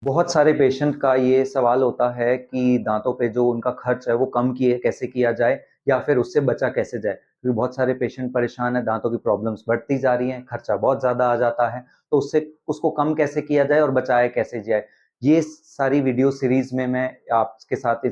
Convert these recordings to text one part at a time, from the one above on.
बहुत सारे पेशेंट का ये सवाल होता है कि दांतों पे जो उनका खर्च है वो कम किए कैसे किया जाए या फिर उससे बचा कैसे जाए, क्योंकि बहुत सारे पेशेंट परेशान है, दांतों की प्रॉब्लम्स बढ़ती जा रही हैं, खर्चा बहुत ज्यादा आ जाता है। तो उससे उसको कम कैसे किया जाए और बचाया कैसे जाए, ये सारी वीडियो सीरीज में मैं आपके साथ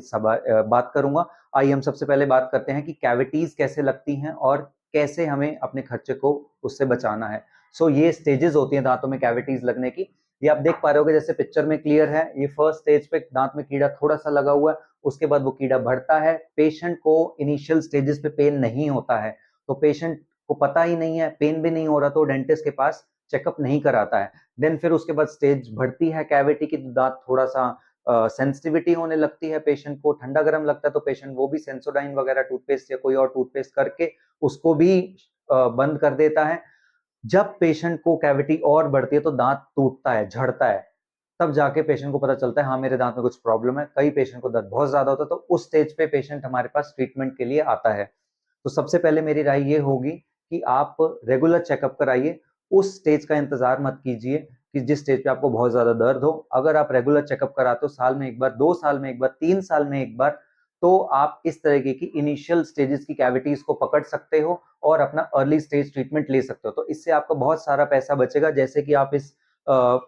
बात करूंगा। आइए हम सबसे पहले बात करते हैं कि कैविटीज कैसे लगती हैं और कैसे हमें अपने खर्चे को उससे बचाना है। ये स्टेजेस होती हैं दांतों में कैविटीज लगने की। ये आप देख पा रहे होगे, जैसे पिक्चर में क्लियर है, ये फर्स्ट स्टेज पे दांत में कीड़ा थोड़ा सा लगा हुआ है, उसके बाद वो कीड़ा बढ़ता है। पेशेंट को इनिशियल स्टेजेस पे पेन नहीं होता है, तो पेशेंट को पता ही नहीं है, पेन भी नहीं हो रहा, तो डेंटिस्ट के पास चेकअप नहीं कराता है। देन फिर उसके बाद स्टेज बढ़ती है कैविटी की, दांत थोड़ा सा सेंसिटिविटी होने लगती है, पेशेंट को ठंडा गर्म लगता है, तो पेशेंट वो भी सेंसोडाइन वगैरह टूथपेस्ट या कोई और टूथपेस्ट करके उसको भी बंद कर देता है। जब पेशेंट को कैविटी और बढ़ती है तो दांत टूटता है, झड़ता है, तब जाके पेशेंट को पता चलता है हाँ मेरे दांत में कुछ प्रॉब्लम है। कई पेशेंट को दर्द बहुत ज्यादा होता है, तो उस स्टेज पे पेशेंट हमारे पास ट्रीटमेंट के लिए आता है। तो सबसे पहले मेरी राय ये होगी कि आप रेगुलर चेकअप कराइए। उस स्टेज का इंतजार मत कीजिए कि जिस स्टेज पे आपको बहुत ज्यादा दर्द हो। अगर आप रेगुलर चेकअप कराते हो, साल में एक बार, 2 साल में एक बार, 3 साल में एक बार, तो आप इस तरीके की इनिशियल स्टेजेस की कैविटीज को पकड़ सकते हो और अपना अर्ली स्टेज ट्रीटमेंट ले सकते हो। तो इससे आपका बहुत सारा पैसा बचेगा। जैसे कि आप इस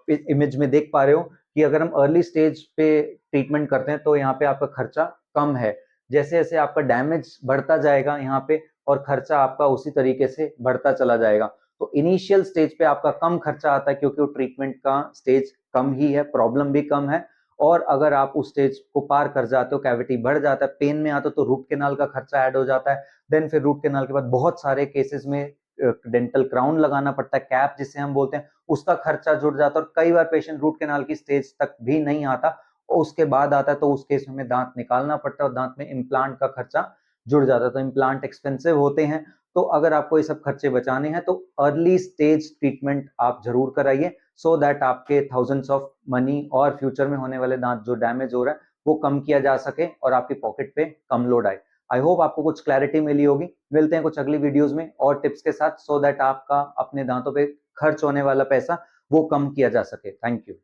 इमेज में देख पा रहे हो कि अगर हम अर्ली स्टेज पे ट्रीटमेंट करते हैं तो यहाँ पे आपका खर्चा कम है। जैसे जैसे आपका डैमेज बढ़ता जाएगा यहाँ पे, और खर्चा आपका उसी तरीके से बढ़ता चला जाएगा। तो इनिशियल स्टेज पे आपका कम खर्चा आता है क्योंकि वो ट्रीटमेंट का स्टेज कम ही है, प्रॉब्लम भी कम है। और अगर आप उस स्टेज को पार कर जाते हो, कैविटी बढ़ जाता है, पेन में आते हो, तो रूट कैनाल का खर्चा ऐड हो जाता है। देन फिर रूट कैनाल के बाद बहुत सारे केसेस में डेंटल क्राउन लगाना पड़ता है, कैप जिसे हम बोलते हैं, उसका खर्चा जुड़ जाता है। और कई बार पेशेंट रूट कैनाल की स्टेज तक भी नहीं आता और उसके बाद आता है, तो उस केस में दांत निकालना पड़ता है और दांत में इम्प्लांट का खर्चा जुड़ जाता है। तो इम्प्लांट एक्सपेंसिव होते हैं। तो अगर आपको ये सब खर्चे बचाने हैं तो अर्ली स्टेज ट्रीटमेंट आप जरूर कराइए, सो दैट आपके थाउजेंड्स ऑफ मनी और फ्यूचर में होने वाले दांत जो डैमेज हो रहा है वो कम किया जा सके और आपकी पॉकेट पे कम लोड आए। आई होप आपको कुछ क्लैरिटी मिली होगी। मिलते हैं कुछ अगली वीडियोस में और टिप्स के साथ, सो दैट आपका अपने दांतों पे खर्च होने वाला पैसा वो कम किया जा सके। Thank you.